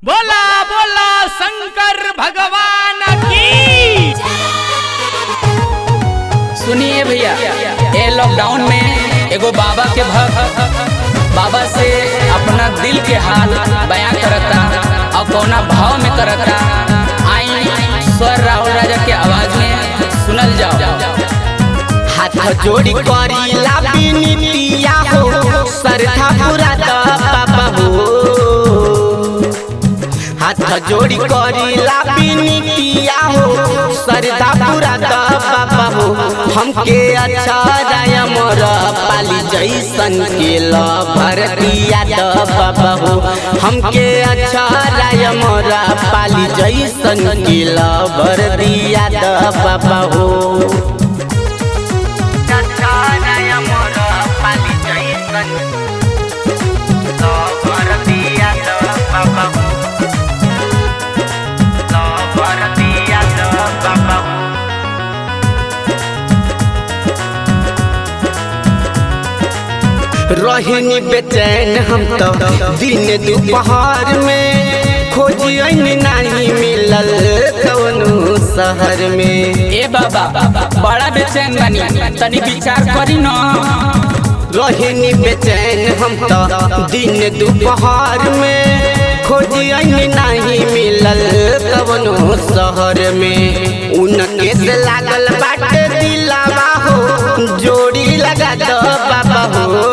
बोला बोला शंकर भगवान की। सुनिए भैया, ये लॉकडाउन में एगो बाबा के भक्त बाबा से अपना दिल के हाल बयां करता और कौना भाव में करता। आई स्वर राहुल राजा के आवाज में सुनल जाओ। हाथ जोड़ी करी ला बिनतिया हो, सरधा पूरा द बाबा हो। हाथ जोड़ी करी ला बिनतिया हो, सरधा पूरा द बाबा हो। हमके अच्छा राय मोर पाली जैसन के लभर दिया द बाबा हो। हमके अच्छा राय मोर पाली जैसन के लभर दिया द बाबा हो। रहनी बेचैन हम तो दिन दोपहर में, खोजियन नहीं मिलल कौनो शहर में। ए बाबा बड़ा बेचैन बनी, तनी विचार करी न। रहनी बेचैन हम तो दिन दोपहर में, खोजियन नहीं मिलल कौनो शहर में। उनके से लागल बाटे दिलावा हो, जोड़ी लगा दो बाबा हो।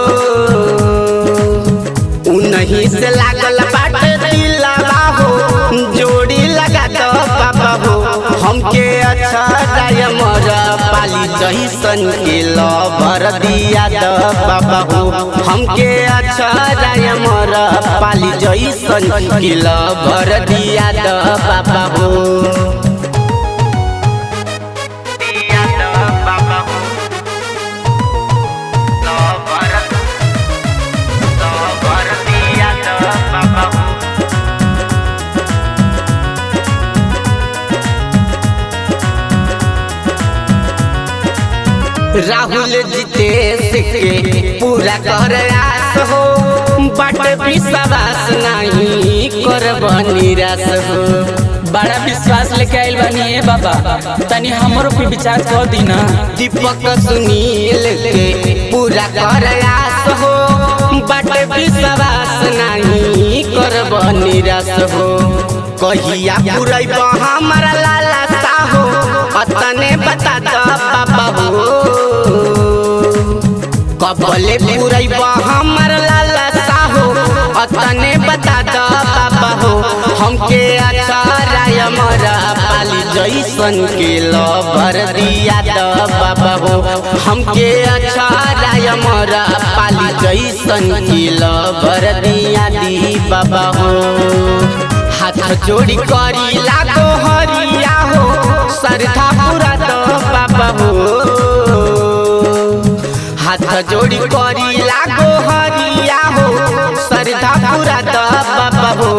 उन्हीं से लागल बाटे दिलावा हो, जोड़ी लगा दो बाबा हो। हमके अच्छा राय मोर पाली जैसन के लभर दिया दो बाबा हो। हमके अच्छा राय मोर पाली जैसन के लभर दिया दो बाबा हो। राहुल जितेश के पूरा कर आस हो, बट विश्वास नहीं करब निराश हो। बड़ा विश्वास लेके आइल बानी बाबा, तनी हमरो पे विचार कर दी ना। दीपक सुनील के पूरा कर आस हो, बट विश्वास नहीं करब निराश हो। कहिया पूरब हमारा लाला सा हो, अतने बता दो बाबा हो। कबले पूरब हमारा लाला सा हो, अतने बता दो बाबा हो। हमके अच्छा राय मोरा पाली जैसन के लभर दिया दो बाबा हो। हमके अच्छा राय मोरा पाली जैसन के लभर दिया दी बाबा हो। हाथ जोड़ी करी लागो हरिया हो, सरधा पूरा दो बाबा हो। हाथ जोड़ी करी लागो हरिया हो, सरधा पूरा दो बाबा हो।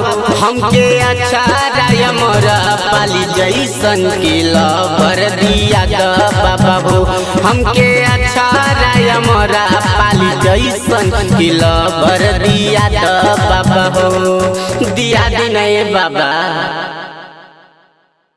हमके अच्छा राय मोर पाली जैसन के लभर दिया दो बाबा हो। हमके अच्छा राय मोर पाली जैसन के लभर दिया दो बाबा हो। दिया दी नहीं बाबा।